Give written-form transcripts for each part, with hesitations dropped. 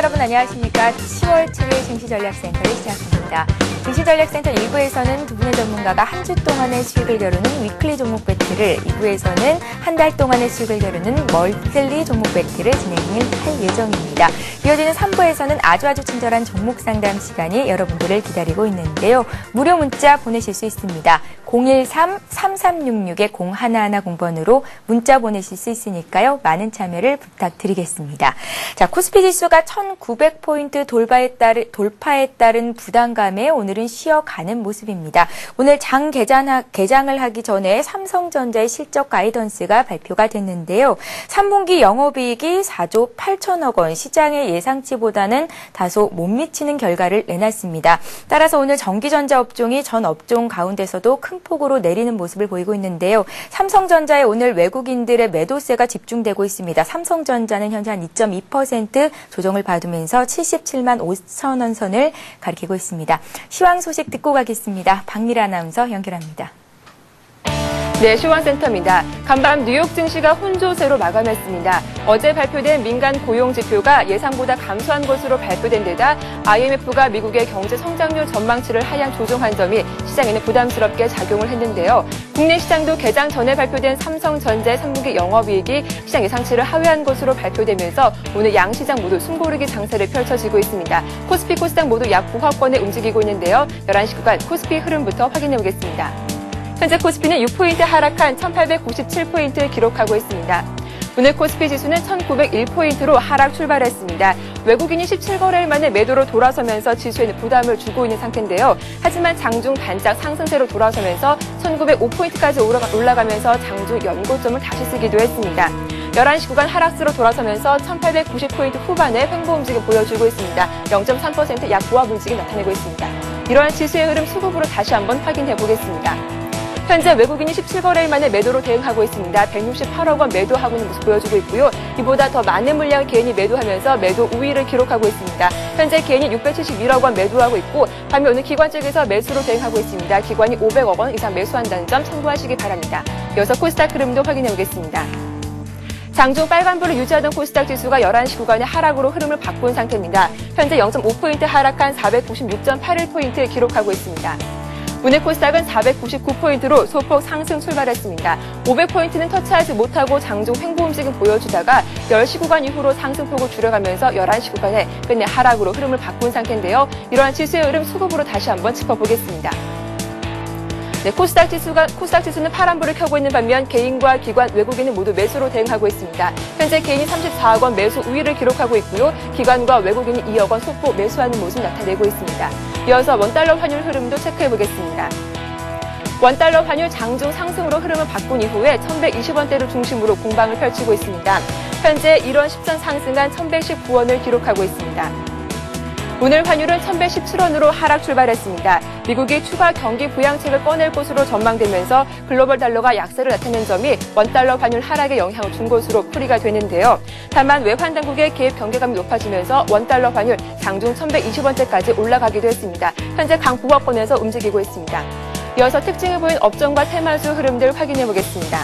여러분 안녕하십니까. 10월 7일 증시전략센터를 시작합니다. 증시전략센터 1부에서는 두 분의 전문가가 한 주 동안의 수익을 겨루는 위클리 종목 배틀을, 2부에서는 한 달 동안의 수익을 겨루는 멀틀리 종목 배틀을 진행을 할 예정입니다. 이어지는 3부에서는 아주 친절한 종목 상담 시간이 여러분들을 기다리고 있는데요. 무료 문자 보내실 수 있습니다. 013-3366-0110번으로 문자 보내실 수 있으니까요. 많은 참여를 부탁드리겠습니다. 자, 코스피 지수가 1900포인트 돌파에 따른 부담감에 오늘은 쉬어가는 모습입니다. 오늘 장 개장을 하기 전에 삼성전자의 실적 가이던스가 발표가 됐는데요. 3분기 영업이익이 4조 8천억 원, 시장의 예상치보다는 다소 못 미치는 결과를 내놨습니다. 따라서 오늘 전기전자 업종이 전 업종 가운데서도 큰 폭으로 내리는 모습을 보이고 있는데요. 삼성전자에 오늘 외국인들의 매도세가 집중되고 있습니다. 삼성전자는 현재 한 2.2% 조정을 받으면서 77만 5천 원 선을 가리키고 있습니다. 시황 소식 듣고 가겠습니다. 박미라 아나운서 연결합니다. 네, 시황센터입니다. 간밤 뉴욕 증시가 혼조세로 마감했습니다. 어제 발표된 민간 고용 지표가 예상보다 감소한 것으로 발표된 데다 IMF가 미국의 경제 성장률 전망치를 하향 조정한 점이 시장에는 부담스럽게 작용을 했는데요. 국내 시장도 개장 전에 발표된 삼성전자의 3분기 영업이익이 시장 예상치를 하회한 것으로 발표되면서 오늘 양시장 모두 숨고르기 장세를 펼쳐지고 있습니다. 코스피, 코스닥 모두 약 보합권에 움직이고 있는데요. 11시 구간 코스피 흐름부터 확인해 보겠습니다. 현재 코스피는 6포인트 하락한 1897포인트를 기록하고 있습니다. 오늘 코스피 지수는 1901포인트로 하락 출발했습니다. 외국인이 17거래일 만에 매도로 돌아서면서 지수에는 부담을 주고 있는 상태인데요. 하지만 장중 반짝 상승세로 돌아서면서 1905포인트까지 올라가면서 장중 연고점을 다시 쓰기도 했습니다. 11시 구간 하락세로 돌아서면서 1890포인트 후반에 횡보 움직임 보여주고 있습니다. 0.3% 약 보합 움직임 나타내고 있습니다. 이러한 지수의 흐름 수급으로 다시 한번 확인해 보겠습니다. 현재 외국인이 17거래일 만에 매도로 대응하고 있습니다. 168억 원 매도하고 있는 모습 보여주고 있고요. 이보다 더 많은 물량 개인이 매도하면서 매도 우위를 기록하고 있습니다. 현재 개인이 671억 원 매도하고 있고, 반면 오늘 기관 쪽에서 매수로 대응하고 있습니다. 기관이 500억 원 이상 매수한다는 점 참고하시기 바랍니다. 이어서 코스닥 흐름도 확인해 보겠습니다. 장중 빨간불을 유지하던 코스닥 지수가 11시 구간의 하락으로 흐름을 바꾼 상태입니다. 현재 0.5포인트 하락한 496.81포인트 기록하고 있습니다. 오늘 코스닥은 499포인트로 소폭 상승 출발했습니다. 500포인트는 터치하지 못하고 장중 횡보 움직임 보여주다가 10시 구간 이후로 상승폭을 줄여가면서 11시 구간에 끝내 하락으로 흐름을 바꾼 상태인데요. 이러한 지수의 흐름 수급으로 다시 한번 짚어보겠습니다. 네, 코스닥 지수는 파란불을 켜고 있는 반면 개인과 기관, 외국인은 모두 매수로 대응하고 있습니다. 현재 개인이 34억 원 매수 우위를 기록하고 있고요. 기관과 외국인이 2억 원 소폭 매수하는 모습 나타내고 있습니다. 이어서 원달러 환율 흐름도 체크해 보겠습니다. 원달러 환율 장중 상승으로 흐름을 바꾼 이후에 1120원대를 중심으로 공방을 펼치고 있습니다. 현재 1원 10전 상승한 1119원을 기록하고 있습니다. 오늘 환율은 1117원으로 하락 출발했습니다. 미국이 추가 경기 부양책을 꺼낼 것으로 전망되면서 글로벌 달러가 약세를 나타낸 점이 원달러 환율 하락에 영향을 준 것으로 풀이가 되는데요. 다만 외환 당국의 개입 경계감이 높아지면서 원달러 환율 장중 1120원대까지 올라가기도 했습니다. 현재 강보합권에서 움직이고 있습니다. 이어서 특징을 보인 업종과 테마주 흐름들 확인해 보겠습니다.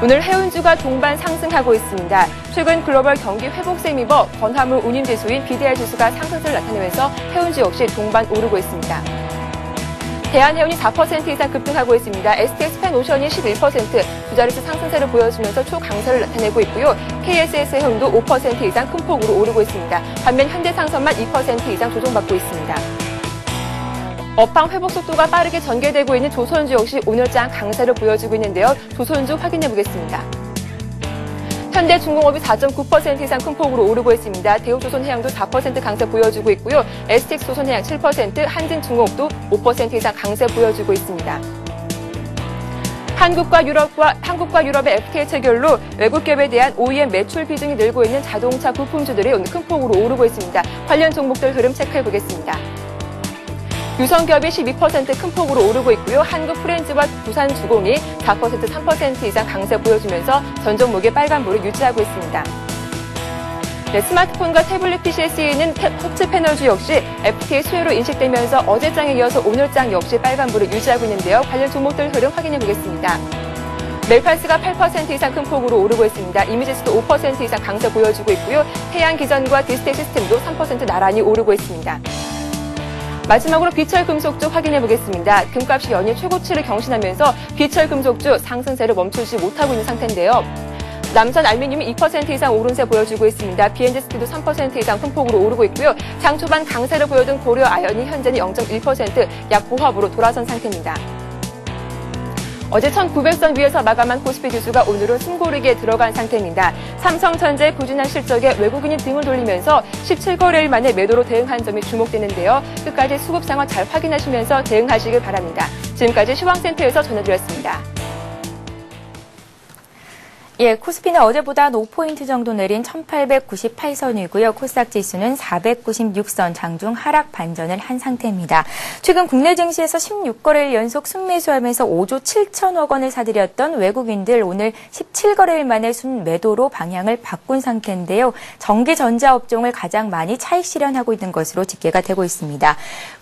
오늘 해운주가 동반 상승하고 있습니다. 최근 글로벌 경기 회복세에 입어 건화물 운임지수인 BDI 지수가 상승세를 나타내면서 해운주 역시 동반 오르고 있습니다. 대한해운이 4% 이상 급등하고 있습니다. STX-펜오션이 11%, 두 자릿수 상승세를 보여주면서 초강세를 나타내고 있고요. KSS 해운도 5% 이상 큰 폭으로 오르고 있습니다. 반면 현대상선만 2% 이상 조정받고 있습니다. 업황 회복 속도가 빠르게 전개되고 있는 조선주 역시 오늘장 강세를 보여주고 있는데요. 조선주 확인해 보겠습니다. 현대중공업이 4.9% 이상 큰 폭으로 오르고 있습니다. 대우조선해양도 4% 강세 보여주고 있고요. STX조선해양 7%, 한진중공업도 5% 이상 강세 보여주고 있습니다. 한국과 유럽의 FTA 체결로 외국 기업에 대한 OEM 매출 비중이 늘고 있는 자동차 부품주들이 오늘 큰 폭으로 오르고 있습니다. 관련 종목들 흐름 체크해 보겠습니다. 유성기업이 12% 큰 폭으로 오르고 있고요. 한국프렌즈와 부산주공이 4%, 3% 이상 강세 보여주면서 전 종목의 빨간불을 유지하고 있습니다. 네, 스마트폰과 태블릿 PC에 쓰이는 터치 패널주 역시 FTA 수혜로 인식되면서 어제장에 이어서 오늘장 역시 빨간불을 유지하고 있는데요. 관련 종목들 흐름 확인해 보겠습니다. 멜판스가 8% 이상 큰 폭으로 오르고 있습니다. 이미지수도 5% 이상 강세 보여주고 있고요. 태양기전과 디스텍 시스템도 3% 나란히 오르고 있습니다. 마지막으로 비철금속주 확인해 보겠습니다. 금값이 연일 최고치를 경신하면서 비철금속주 상승세를 멈추지 못하고 있는 상태인데요. 남선 알루미늄이 2% 이상 오른세 보여주고 있습니다. BNG스틸도 3% 이상 큰 폭으로 오르고 있고요. 장 초반 강세를 보여준 고려 아연이 현재는 0.1% 약 보합으로 돌아선 상태입니다. 어제 1900선 위에서 마감한 코스피 지수가 오늘은 숨고르기에 들어간 상태입니다. 삼성전자의 부진한 실적에 외국인이 등을 돌리면서 17거래일 만에 매도로 대응한 점이 주목되는데요. 끝까지 수급 상황 잘 확인하시면서 대응하시길 바랍니다. 지금까지 시황센터에서 전해드렸습니다. 예, 코스피는 어제보다 한 5포인트 정도 내린 1898선이고요. 코스닥 지수는 496선 장중 하락 반전을 한 상태입니다. 최근 국내 증시에서 16거래일 연속 순매수하면서 5조 7천억 원을 사들였던 외국인들 오늘 17거래일 만에 순매도로 방향을 바꾼 상태인데요. 전기 전자 업종을 가장 많이 차익 실현하고 있는 것으로 집계가 되고 있습니다.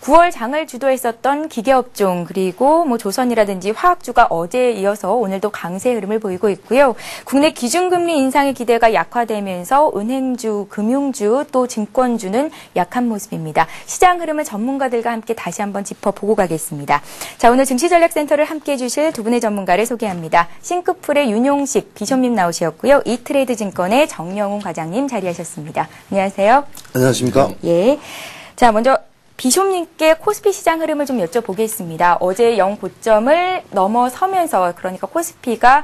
9월 장을 주도했었던 기계업종 그리고 조선이라든지 화학주가 어제에 이어서 오늘도 강세 흐름을 보이고 있고요. 국내 기준금리 인상의 기대가 약화되면서 은행주, 금융주, 또 증권주는 약한 모습입니다. 시장 흐름을 전문가들과 함께 다시 한번 짚어보고 가겠습니다. 자, 오늘 증시전략센터를 함께해 주실 두 분의 전문가를 소개합니다. 싱크풀의 윤용식 비숍님 나오셨고요. 이트레이드 증권의 정영훈 과장님 자리하셨습니다. 안녕하세요. 안녕하십니까? 예. 자, 먼저 비숍님께 코스피 시장 흐름을 좀 여쭤보겠습니다. 어제 영고점을 넘어서면서 그러니까 코스피가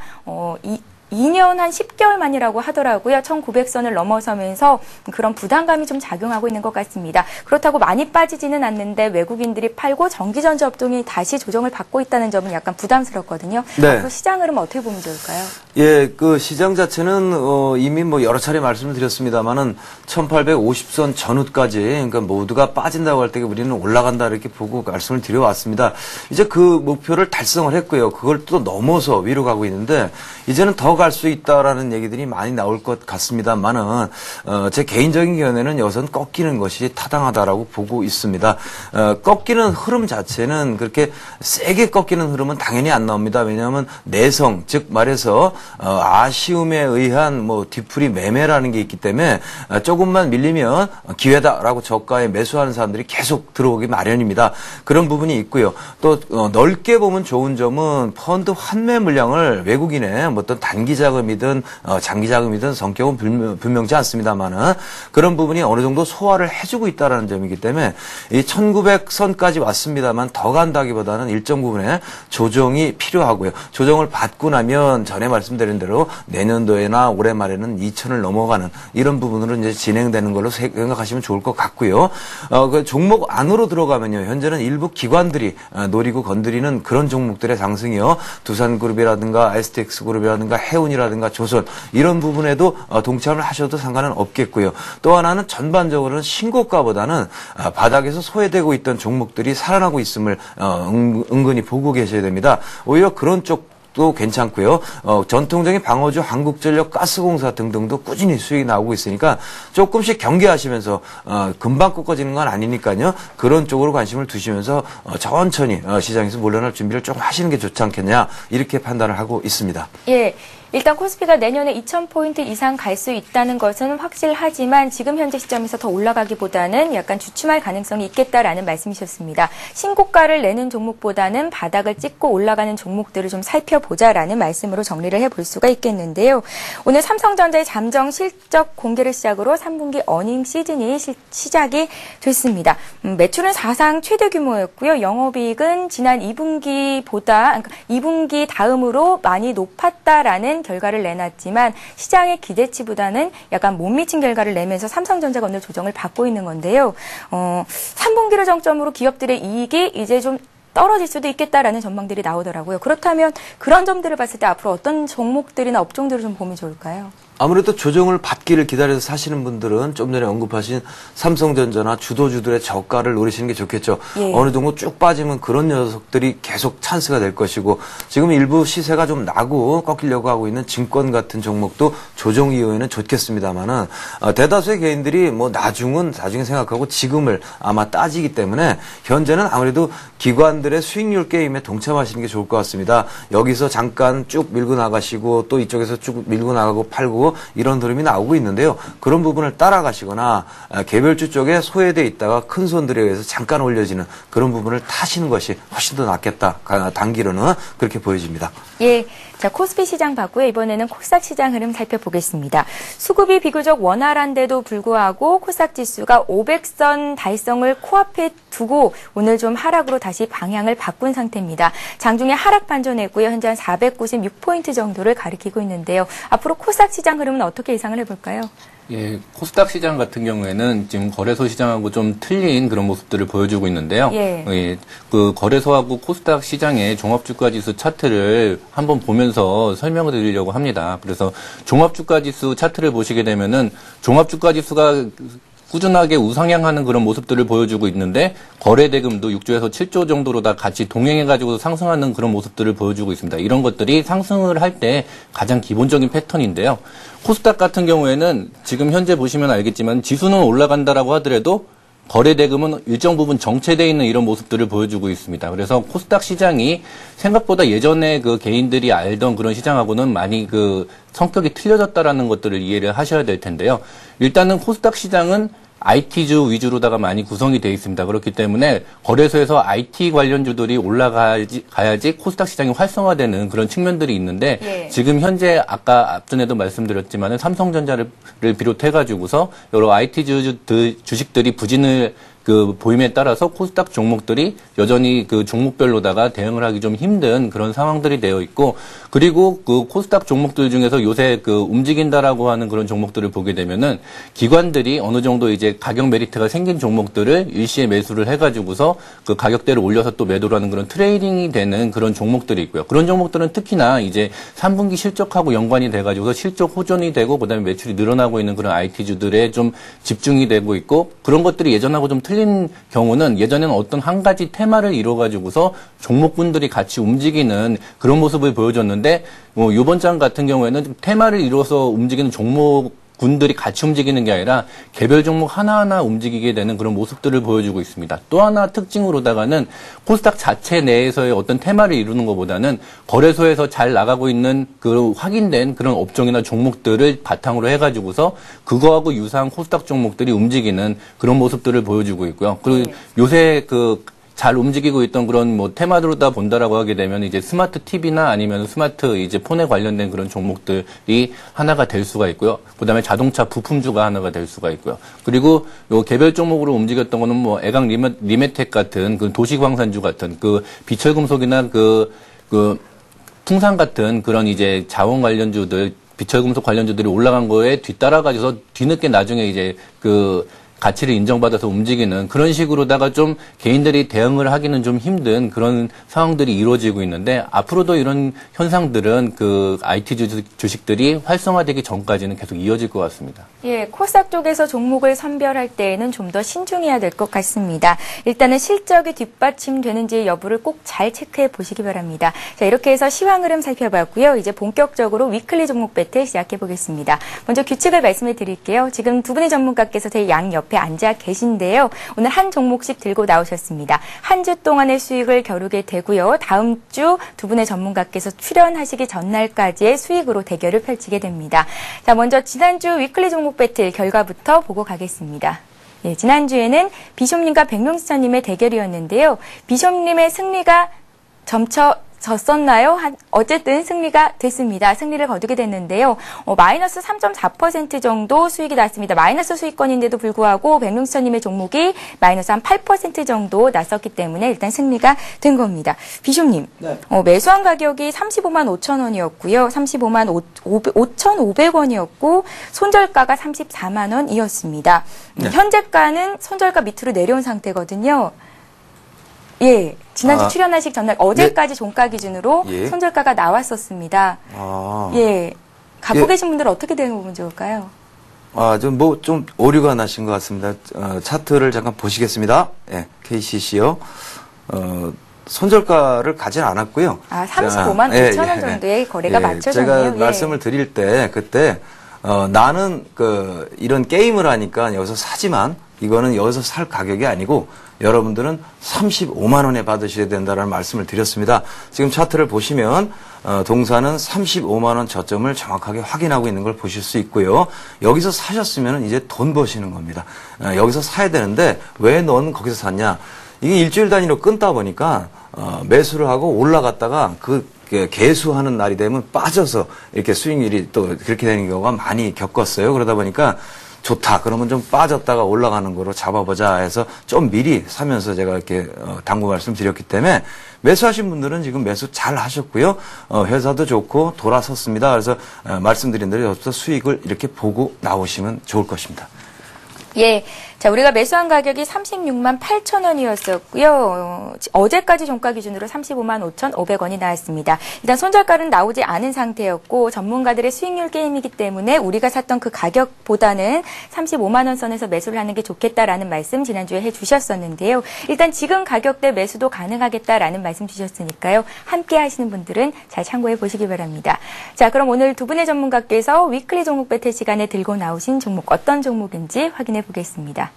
2년 한 10개월 만이라고 하더라고요. 1900선을 넘어서면서 그런 부담감이 좀 작용하고 있는 것 같습니다. 그렇다고 많이 빠지지는 않는데 외국인들이 팔고 전기전자 업종이 다시 조정을 받고 있다는 점은 약간 부담스럽거든요. 네. 앞으로 시장 흐름 어떻게 보면 좋을까요? 예, 그 시장 자체는 이미 여러 차례 말씀을 드렸습니다만은 1850선 전후까지 그러니까 모두가 빠진다고 할 때 우리는 올라간다 이렇게 보고 말씀을 드려왔습니다. 이제 그 목표를 달성을 했고요. 그걸 또 넘어서 위로 가고 있는데 이제는 더 갈 수 있다라는 얘기들이 많이 나올 것 같습니다만은 제 개인적인 견해는 여선 꺾이는 것이 타당하다라고 보고 있습니다. 꺾이는 흐름 자체는 그렇게 세게 꺾이는 흐름은 당연히 안 나옵니다. 왜냐하면 내성, 즉 말해서 아쉬움에 의한 뒤풀이 매매라는 게 있기 때문에 조금만 밀리면 기회다라고 저가에 매수하는 사람들이 계속 들어오기 마련입니다. 그런 부분이 있고요. 또 넓게 보면 좋은 점은 펀드 환매 물량을 외국인의 어떤 단기 자금이든 장기 자금이든 성격은 분명치 않습니다만은 그런 부분이 어느 정도 소화를 해주고 있다는 점이기 때문에 이 1900선까지 왔습니다만 더 간다기보다는 일정 부분에 조정이 필요하고요. 조정을 받고 나면 전에 말씀드린 대로 내년도에나 올해 말에는 2000을 넘어가는 이런 부분으로 이제 진행되는 걸로 생각하시면 좋을 것 같고요. 그 종목 안으로 들어가면요. 현재는 일부 기관들이 노리고 건드리는 그런 종목들의 상승이요. 두산그룹이라든가 STX그룹이라든가 해운이라든가 조선 이런 부분에도 동참을 하셔도 상관은 없겠고요. 또 하나는 전반적으로는 신고가보다는 바닥에서 소외되고 있던 종목들이 살아나고 있음을 은근히 보고 계셔야 됩니다. 오히려 그런 쪽도 괜찮고요. 전통적인 방어주 한국전력 가스공사 등등도 꾸준히 수익이 나오고 있으니까 조금씩 경계하시면서 금방 꺾어지는 건 아니니까요. 그런 쪽으로 관심을 두시면서 천천히 시장에서 물러날 준비를 좀 하시는 게 좋지 않겠냐 이렇게 판단을 하고 있습니다. 예. 일단 코스피가 내년에 2000포인트 이상 갈 수 있다는 것은 확실하지만 지금 현재 시점에서 더 올라가기보다는 약간 주춤할 가능성이 있겠다라는 말씀이셨습니다. 신고가를 내는 종목보다는 바닥을 찍고 올라가는 종목들을 좀 살펴보자라는 말씀으로 정리를 해볼 수가 있겠는데요. 오늘 삼성전자의 잠정 실적 공개를 시작으로 3분기 어닝 시즌이 시작이 됐습니다. 매출은 사상 최대 규모였고요. 영업이익은 지난 2분기보다 그러니까 2분기 다음으로 많이 높았다라는 결과를 내놨지만 시장의 기대치보다는 약간 못 미친 결과를 내면서 삼성전자가 오늘 조정을 받고 있는 건데요. 3분기를 정점으로 기업들의 이익이 이제 좀 떨어질 수도 있겠다라는 전망들이 나오더라고요. 그렇다면 그런 점들을 봤을 때 앞으로 어떤 종목들이나 업종들을 좀 보면 좋을까요? 아무래도 조정을 받기를 기다려서 사시는 분들은 좀 전에 언급하신 삼성전자나 주도주들의 저가를 노리시는 게 좋겠죠. 예. 어느 정도 쭉 빠지면 그런 녀석들이 계속 찬스가 될 것이고 지금 일부 시세가 좀 나고 꺾이려고 하고 있는 증권 같은 종목도 조정 이후에는 좋겠습니다만은 대다수의 개인들이 뭐 나중에 생각하고 지금을 아마 따지기 때문에 현재는 아무래도 기관들의 수익률 게임에 동참하시는 게 좋을 것 같습니다. 여기서 잠깐 쭉 밀고 나가시고 또 이쪽에서 쭉 밀고 나가고 팔고 이런 흐름이 나오고 있는데요. 그런 부분을 따라가시거나 개별주 쪽에 소외돼 있다가 큰 손들에 의해서 잠깐 올려지는 그런 부분을 타시는 것이 훨씬 더 낫겠다. 단기로는 그렇게 보여집니다. 예. 자, 코스피 시장 봤고요. 이번에는 코스닥 시장 흐름 살펴보겠습니다. 수급이 비교적 원활한데도 불구하고 코스닥 지수가 500선 달성을 코앞에 두고 오늘 좀 하락으로 다시 방향을 바꾼 상태입니다. 장중에 하락 반전했고요. 현재 한 496포인트 정도를 가리키고 있는데요. 앞으로 코스닥 시장 흐름은 어떻게 예상을 해볼까요? 예, 코스닥 시장 같은 경우에는 지금 거래소 시장하고 좀 틀린 그런 모습들을 보여주고 있는데요. 예. 그 거래소하고 코스닥 시장의 종합주가지수 차트를 한번 보면서 설명을 드리려고 합니다. 그래서 종합주가지수 차트를 보시게 되면은 종합주가지수가 꾸준하게 우상향하는 그런 모습들을 보여주고 있는데 거래대금도 6조에서 7조 정도로 다 같이 동행해가지고 상승하는 그런 모습들을 보여주고 있습니다. 이런 것들이 상승을 할 때 가장 기본적인 패턴인데요. 코스닥 같은 경우에는 지금 현재 보시면 알겠지만 지수는 올라간다라고 하더라도 거래대금은 일정 부분 정체되어 있는 이런 모습들을 보여주고 있습니다. 그래서 코스닥 시장이 생각보다 예전에 그 개인들이 알던 그런 시장하고는 많이 그 성격이 틀려졌다라는 것들을 이해를 하셔야 될 텐데요. 일단은 코스닥 시장은 IT주 위주로다가 많이 구성이 되어 있습니다. 그렇기 때문에 거래소에서 IT 관련주들이 올라가야지 코스닥 시장이 활성화되는 그런 측면들이 있는데 예. 지금 현재 아까 앞전에도 말씀드렸지만은 삼성전자를 비롯해가지고서 여러 IT 주식들이 부진을 보임에 따라서 코스닥 종목들이 여전히 그 종목별로다가 대응을 하기 좀 힘든 그런 상황들이 되어 있고, 그리고 그 코스닥 종목들 중에서 요새 움직인다라고 하는 그런 종목들을 보게 되면은 기관들이 어느 정도 이제 가격 메리트가 생긴 종목들을 일시에 매수를 해가지고서 그 가격대를 올려서 또 매도를 하는 그런 트레이딩이 되는 그런 종목들이 있고요. 그런 종목들은 특히나 이제 3분기 실적하고 연관이 돼가지고서 실적 호전이 되고 그다음에 매출이 늘어나고 있는 그런 IT주들에 좀 집중이 되고 있고, 그런 것들이 예전하고 좀 틀린 경우는 예전에는 어떤 한 가지 테마를 이뤄가지고서 종목군들이 같이 움직이는 그런 모습을 보여줬는데, 이번 장 같은 경우에는 테마를 이뤄서 움직이는 종목군들이 같이 움직이는 게 아니라 개별 종목 하나하나 움직이게 되는 그런 모습들을 보여주고 있습니다. 또 하나 특징으로다가는 코스닥 자체 내에서의 어떤 테마를 이루는 것보다는 거래소에서 잘 나가고 있는 그 확인된 그런 업종이나 종목들을 바탕으로 해가지고서 그거하고 유사한 코스닥 종목들이 움직이는 그런 모습들을 보여주고 있고요. 그리고 요새 잘 움직이고 있던 그런 테마들로다 본다라고 하게 되면 이제 스마트 TV나 아니면 스마트 이제 폰에 관련된 그런 종목들이 하나가 될 수가 있고요. 그다음에 자동차 부품주가 하나가 될 수가 있고요. 그리고 요 개별 종목으로 움직였던 거는 애강 리메텍 같은 그 도시광산주 같은 그 비철금속이나 풍산 같은 그런 이제 자원 관련주들, 비철금속 관련주들이 올라간 거에 뒤따라가지고 뒤늦게 나중에 이제 가치를 인정받아서 움직이는 그런 식으로다가 좀 개인들이 대응을 하기는 좀 힘든 그런 상황들이 이루어지고 있는데, 앞으로도 이런 현상들은 IT 주식들이 활성화되기 전까지는 계속 이어질 것 같습니다. 예, 코스닥 쪽에서 종목을 선별할 때에는 좀 더 신중해야 될 것 같습니다. 일단은 실적이 뒷받침되는지 여부를 꼭 잘 체크해 보시기 바랍니다. 자, 이렇게 해서 시황 흐름 살펴봤고요. 이제 본격적으로 위클리 종목 배틀 시작해 보겠습니다. 먼저 규칙을 말씀해 드릴게요. 지금 두 분의 전문가께서 제 양 옆에 앉아 계신데요. 오늘 한 종목씩 들고 나오셨습니다. 한 주 동안의 수익을 겨루게 되고요. 다음 주 두 분의 전문가께서 출연하시기 전날까지의 수익으로 대결을 펼치게 됩니다. 자, 먼저 지난주 위클리 종목 배틀 결과부터 보고 가겠습니다. 예, 지난주에는 비숍님과 백명수천님의 대결이었는데요. 비숍님의 승리가 졌었나요? 어쨌든 승리가 됐습니다. 승리를 거두게 됐는데요. 마이너스 3.4% 정도 수익이 났습니다. 마이너스 수익권인데도 불구하고 백명수천님의 종목이 마이너스 한 8% 정도 났었기 때문에 일단 승리가 된 겁니다. 비숍님, 네. 매수한 가격이 35만 5천 원이었고요. 35만 5,500원이었고 손절가가 34만 원이었습니다. 네. 현재가는 손절가 밑으로 내려온 상태거든요. 예, 지난주 출연하시기 전날 어제까지 종가 기준으로 손절가가 나왔었습니다. 예, 갖고 계신 분들은 어떻게 되는 부분 좋을까요? 좀 오류가 나신 것 같습니다. 차트를 잠깐 보시겠습니다. 예, KCC요. 손절가를 가진 않았고요. 35만 5천 원 정도의 거래가 맞춰졌네요. 제가 말씀을 드릴 때 그때 나는 이런 게임을 하니까 여기서 사지만 이거는 여기서 살 가격이 아니고 여러분들은 35만 원에 받으셔야 된다는 말씀을 드렸습니다. 지금 차트를 보시면 동사는 35만 원 저점을 정확하게 확인하고 있는 걸 보실 수 있고요. 여기서 사셨으면 이제 돈 버시는 겁니다. 여기서 사야 되는데 왜 넌 거기서 샀냐? 이게 일주일 단위로 끊다 보니까 매수를 하고 올라갔다가 개수하는 날이 되면 빠져서 이렇게 수익률이 또 그렇게 되는 경우가 많이 겪었어요. 그러다 보니까 좋다. 그러면 좀 빠졌다가 올라가는 거로 잡아보자 해서 좀 미리 사면서 제가 이렇게 당부 말씀 드렸기 때문에 매수하신 분들은 지금 매수 잘 하셨고요. 회사도 좋고 돌아섰습니다. 그래서 말씀드린 대로 여기서 수익을 이렇게 보고 나오시면 좋을 것입니다. 예. 자, 우리가 매수한 가격이 36만 8천 원이었었고요. 어제까지 종가 기준으로 35만 5,500원이 나왔습니다. 일단 손절가는 나오지 않은 상태였고 전문가들의 수익률 게임이기 때문에 우리가 샀던 그 가격보다는 35만 원 선에서 매수를 하는 게 좋겠다라는 말씀 지난주에 해주셨었는데요. 일단 지금 가격대 매수도 가능하겠다라는 말씀 주셨으니까요. 함께 하시는 분들은 잘 참고해 보시기 바랍니다. 자, 그럼 오늘 두 분의 전문가께서 위클리 종목 배틀 시간에 들고 나오신 종목 어떤 종목인지 확인해 보겠습니다.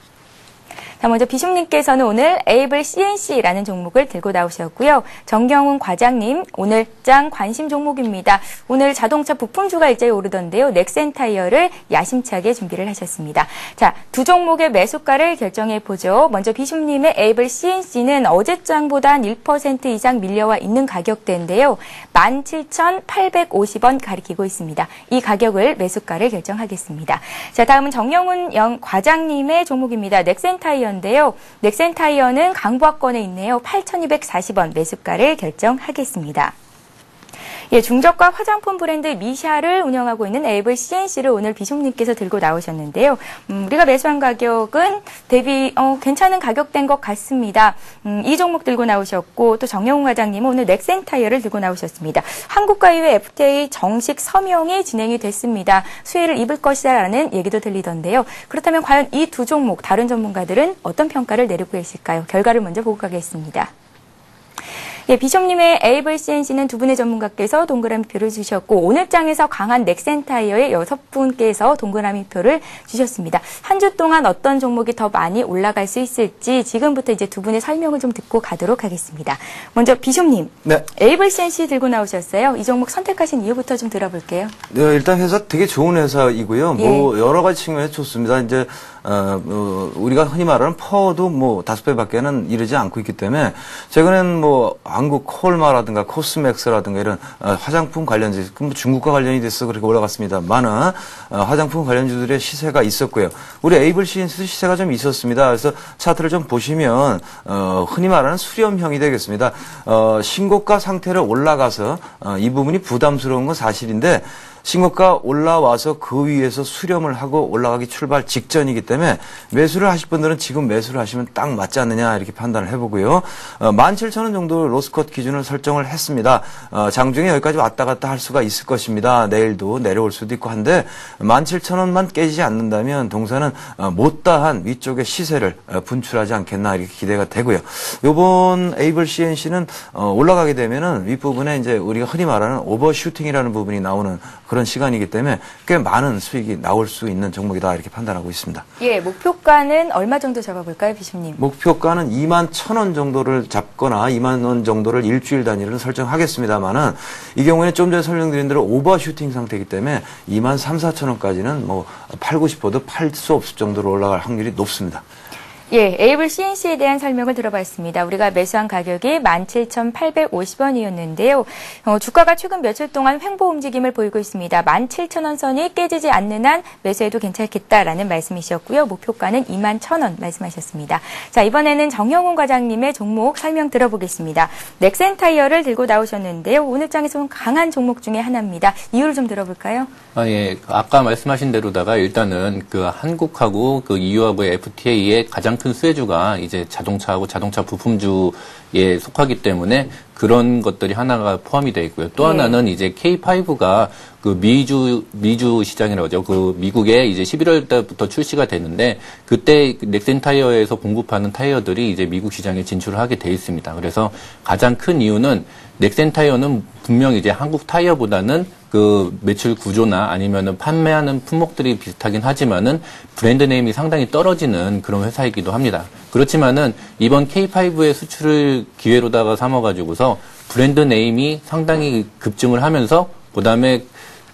자, 먼저 비숑님께서는 오늘 에이블 CNC라는 종목을 들고 나오셨고요. 정경훈 과장님, 오늘 짱 관심 종목입니다. 오늘 자동차 부품주가 일제히 오르던데요. 넥센타이어를 야심차게 준비를 하셨습니다. 자, 두 종목의 매수가를 결정해 보죠. 먼저 비숑님의 에이블 CNC는 어제장보다 한 1% 이상 밀려와 있는 가격대인데요. 17,850원 가리키고 있습니다. 이 가격을 매수가를 결정하겠습니다. 자, 다음은 정영훈 과장님의 종목입니다. 넥센타이어인데요. 넥센타이어는 강부하권에 있네요. 8,240원 매수가를 결정하겠습니다. 예, 중저가 화장품 브랜드 미샤를 운영하고 있는 에이블 CNC를 오늘 비숑님께서 들고 나오셨는데요. 우리가 매수한 가격은 대비 괜찮은 가격대인 것 같습니다. 이 종목 들고 나오셨고 또 정영훈 과장님은 오늘 넥센타이어를 들고 나오셨습니다. 한국과 이외 FTA 정식 서명이 진행이 됐습니다. 수혜를 입을 것이라는 얘기도 들리던데요. 그렇다면 과연 이 두 종목 다른 전문가들은 어떤 평가를 내리고 계실까요? 결과를 먼저 보고 가겠습니다. 예, 비숑님의 에이블 CNC는 두 분의 전문가께서 동그라미표를 주셨고 오늘 장에서 강한 넥센타이어의 6분께서 동그라미표를 주셨습니다. 한 주 동안 어떤 종목이 더 많이 올라갈 수 있을지 지금부터 이제 두 분의 설명을 좀 듣고 가도록 하겠습니다. 먼저 비숑님, 네. 에이블 CNC 들고 나오셨어요. 이 종목 선택하신 이유부터 좀 들어볼게요. 네, 일단 회사 되게 좋은 회사이고요. 예. 뭐 여러 가지 측면에서 좋습니다. 이제 우리가 흔히 말하는 퍼도 뭐 5배밖에는 이르지 않고 있기 때문에 최근엔 뭐 한국 콜마라든가 코스맥스라든가 이런 화장품 관련주, 중국과 관련이 돼서 그렇게 올라갔습니다만은 화장품 관련주들의 시세가 있었고요. 우리 에이블 CNC도 시세가 좀 있었습니다. 그래서 차트를 좀 보시면 흔히 말하는 수렴형이 되겠습니다. 신고가 상태로 올라가서 이 부분이 부담스러운 건 사실인데 신고가 올라와서 그 위에서 수렴을 하고 올라가기 출발 직전이기 때문에 매수를 하실 분들은 지금 매수를 하시면 딱 맞지 않느냐 이렇게 판단을 해보고요. 17,000원 정도 로스컷 기준을 설정을 했습니다. 장중에 여기까지 왔다 갔다 할 수가 있을 것입니다. 내일도 내려올 수도 있고 한데 17,000원만 깨지지 않는다면 동사는 못다한 위쪽의 시세를 분출하지 않겠나 이렇게 기대가 되고요. 요번 에이블 CNC는 올라가게 되면은 윗부분에 이제 우리가 흔히 말하는 오버슈팅이라는 부분이 나오는 그런 시간이기 때문에 꽤 많은 수익이 나올 수 있는 종목이다 이렇게 판단하고 있습니다. 예, 목표가는 얼마 정도 잡아볼까요, 비숑님? 목표가는 21,000원 정도를 잡거나 2만 원 정도를 일주일 단위로 설정하겠습니다만은 이 경우에는 좀 전에 설명드린 대로 오버슈팅 상태이기 때문에 23,000~24,000원까지는 뭐 팔고 싶어도 팔 수 없을 정도로 올라갈 확률이 높습니다. 예, 에이블 CNC에 대한 설명을 들어봤습니다. 우리가 매수한 가격이 17,850원이었는데요. 주가가 최근 며칠 동안 횡보 움직임을 보이고 있습니다. 17,000원 선이 깨지지 않는 한 매수해도 괜찮겠다라는 말씀이셨고요. 목표가는 21,000원 말씀하셨습니다. 자, 이번에는 정영훈 과장님의 종목 설명 들어보겠습니다. 넥센타이어를 들고 나오셨는데요. 오늘 장에서는 강한 종목 중에 하나입니다. 이유를 좀 들어볼까요? 예. 아까 말씀하신 대로다가 일단은 그 한국하고 그 EU하고의 FTA의 가장 큰 수혜주가 이제 자동차하고 자동차 부품주 예, 속하기 때문에 그런 것들이 하나가 포함이 되어 있고요. 또 하나는 이제 K5가 그 미주 시장이라고 하죠. 그 미국에 이제 11월 달부터 출시가 됐는데 그때 넥센 타이어에서 공급하는 타이어들이 이제 미국 시장에 진출을 하게 돼 있습니다. 그래서 가장 큰 이유는 넥센 타이어는 분명 이제 한국 타이어보다는 그 매출 구조나 아니면은 판매하는 품목들이 비슷하긴 하지만은 브랜드 네임이 상당히 떨어지는 그런 회사이기도 합니다. 그렇지만은 이번 K5의 수출을 기회로다가 삼아가지고서 브랜드 네임이 상당히 급증을 하면서 그다음에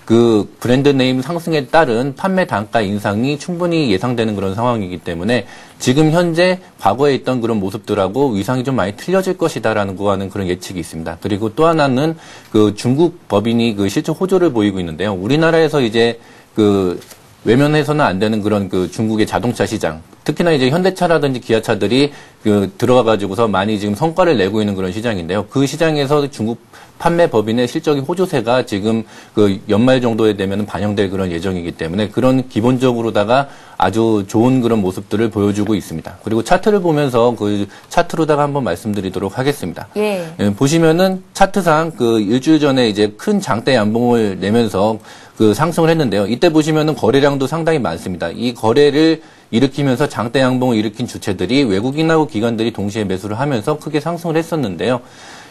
그 브랜드 네임 상승에 따른 판매 단가 인상이 충분히 예상되는 그런 상황이기 때문에 지금 현재 과거에 있던 그런 모습들하고 위상이 좀 많이 틀려질 것이다라는 거와는 그런 예측이 있습니다. 그리고 또 하나는 그 중국 법인이 그 실적 호조를 보이고 있는데요. 우리나라에서 이제 그 외면해서는 안 되는 그런 그 중국의 자동차 시장, 특히나 이제 현대차라든지 기아차들이 그 들어가가지고서 많이 지금 성과를 내고 있는 그런 시장인데요. 그 시장에서 중국 판매 법인의 실적인 호조세가 지금 그 연말 정도에 되면 반영될 그런 예정이기 때문에 그런 기본적으로다가 아주 좋은 그런 모습들을 보여주고 있습니다. 그리고 차트를 보면서 그 차트로다가 한번 말씀드리도록 하겠습니다. 예, 보시면은 차트상 그 일주일 전에 이제 큰 장대 양봉을 내면서 그 상승을 했는데요. 이때 보시면은 거래량도 상당히 많습니다. 이 거래를 일으키면서 장대 양봉을 일으킨 주체들이 외국인하고 기관들이 동시에 매수를 하면서 크게 상승을 했었는데요.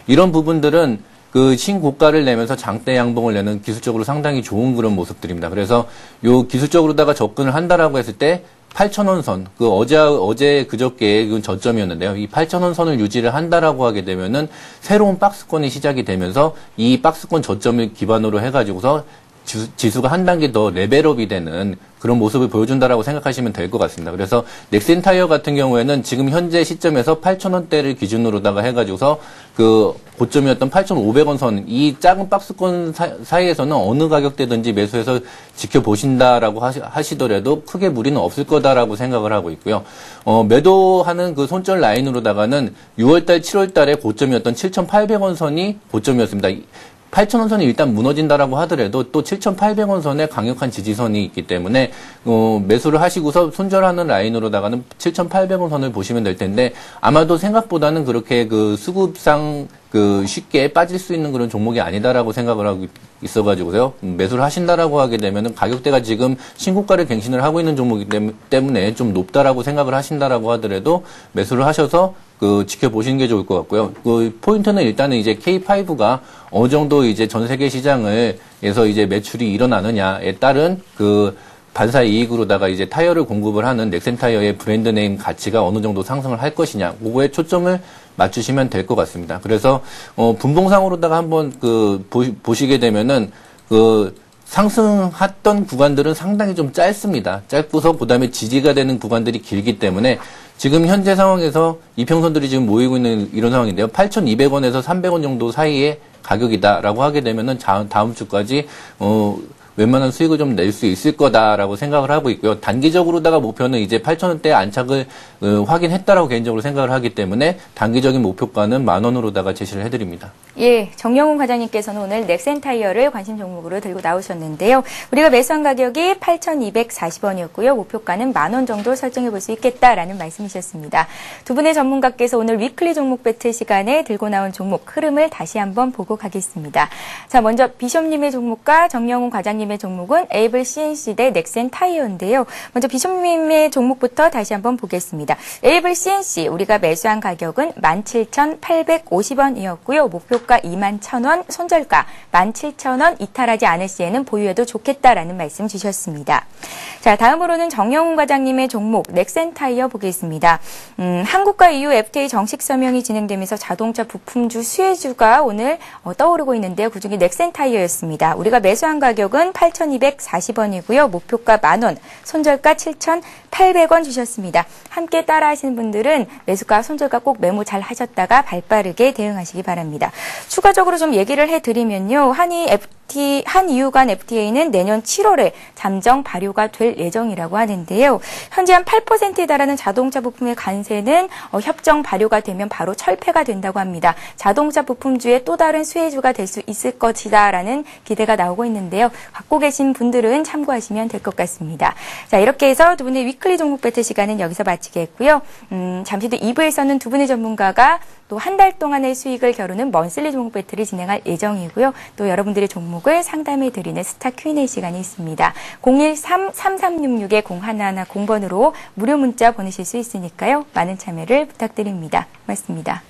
이런 부분들은 그 신고가를 내면서 장대 양봉을 내는 기술적으로 상당히 좋은 그런 모습들입니다. 그래서 요 기술적으로다가 접근을 한다라고 했을 때 8,000원 선, 그 어제 그저께 그 저점이었는데요. 이 8,000원 선을 유지를 한다라고 하게 되면은 새로운 박스권이 시작이 되면서 이 박스권 저점을 기반으로 해가지고서 지수가 한 단계 더 레벨업이 되는 그런 모습을 보여준다라고 생각하시면 될 것 같습니다. 그래서 넥센 타이어 같은 경우에는 지금 현재 시점에서 8,000원대를 기준으로다가 해가지고서 그 고점이었던 8,500원 선, 이 작은 박스권 사이에서는 어느 가격대든지 매수해서 지켜보신다라고 하시더라도 크게 무리는 없을 거다라고 생각을 하고 있고요. 매도하는 그 손절 라인으로다가는 6월달, 7월달에 고점이었던 7,800원 선이 고점이었습니다. 8,000원 선이 일단 무너진다라고 하더라도 또 7,800원 선에 강력한 지지선이 있기 때문에 매수를 하시고서 손절하는 라인으로다가는 7,800원 선을 보시면 될 텐데 아마도 생각보다는 그렇게 그 수급상 그 쉽게 빠질 수 있는 그런 종목이 아니다라고 생각을 하고 있어가지고요. 매수를 하신다라고 하게 되면은 가격대가 지금 신고가를 갱신을 하고 있는 종목이기 때문에 좀 높다라고 생각을 하신다라고 하더라도 매수를 하셔서 그 지켜보시는 게 좋을 것 같고요. 그 포인트는 일단은 이제 K5가 어느 정도 이제 전 세계 시장에서 이제 매출이 일어나느냐에 따른 그 반사 이익으로다가 이제 타이어를 공급을 하는 넥센 타이어의 브랜드 네임 가치가 어느 정도 상승을 할 것이냐, 그거에 초점을 맞추시면 될 것 같습니다. 그래서 분봉상으로다가 한번 그 보시게 되면은 그 상승했던 구간들은 상당히 좀 짧습니다. 짧고서 그다음에 지지가 되는 구간들이 길기 때문에 지금 현재 상황에서 이평선들이 지금 모이고 있는 이런 상황인데요. 8,200원에서 300원 정도 사이의 가격이다라고 하게 되면은 다음 주까지 웬만한 수익을 좀 낼 수 있을 거다라고 생각을 하고 있고요. 단기적으로다가 목표는 이제 8,000원대 안착을 확인했다라고 개인적으로 생각을 하기 때문에 단기적인 목표가는 10,000원으로다가 제시를 해드립니다. 예, 정영훈 과장님께서는 오늘 넥센 타이어를 관심 종목으로 들고 나오셨는데요. 우리가 매수한 가격이 8,240원이었고요. 목표가는 10,000원 정도 설정해 볼 수 있겠다라는 말씀이셨습니다. 두 분의 전문가께서 오늘 위클리 종목 배틀 시간에 들고 나온 종목 흐름을 다시 한번 보고 가겠습니다. 자, 먼저 비숍님의 종목과 정영훈 과장님의 종목은 에이블 CNC 대 넥센 타이어인데요. 먼저 비숍님의 종목부터 다시 한번 보겠습니다. 에이블 CNC 우리가 매수한 가격은 17,850원이었고요. 목표가 21,000원, 손절가 17,000원 이탈하지 않을 시에는 보유해도 좋겠다라는 말씀 주셨습니다. 자, 다음으로는 정영훈 과장님의 종목 넥센 타이어 보겠습니다. 한국과 EU FTA 정식 서명이 진행되면서 자동차 부품주 수혜주가 오늘 떠오르고 있는데요. 그중에 넥센 타이어였습니다. 우리가 매수한 가격은 8,240원이고요. 목표가 10,000원, 손절가 7,800원 주셨습니다. 함께 따라 하시는 분들은 매수가, 손절가 꼭 메모 잘 하셨다가 발빠르게 대응하시기 바랍니다. 추가적으로 좀 얘기를 해드리면요. 한EU 간 FTA는 내년 7월에 잠정 발효가 될 예정이라고 하는데요. 현재 한 8%에 달하는 자동차 부품의 관세는 협정 발효가 되면 바로 철폐가 된다고 합니다. 자동차 부품주의 또 다른 수혜주가 될 수 있을 것이다라는 기대가 나오고 있는데요. 갖고 계신 분들은 참고하시면 될 것 같습니다. 자, 이렇게 해서 두 분의 위클리 종목 배틀 시간은 여기서 마치겠고요. 잠시 뒤 2부에서는 두 분의 전문가가 또 한 달 동안의 수익을 겨루는 먼슬리 종목 배틀을 진행할 예정이고요. 또 여러분들의 종목을 상담해 드리는 스타 Q&A 시간이 있습니다. 013-3366-0110번으로 무료 문자 보내실 수 있으니까요. 많은 참여를 부탁드립니다. 고맙습니다.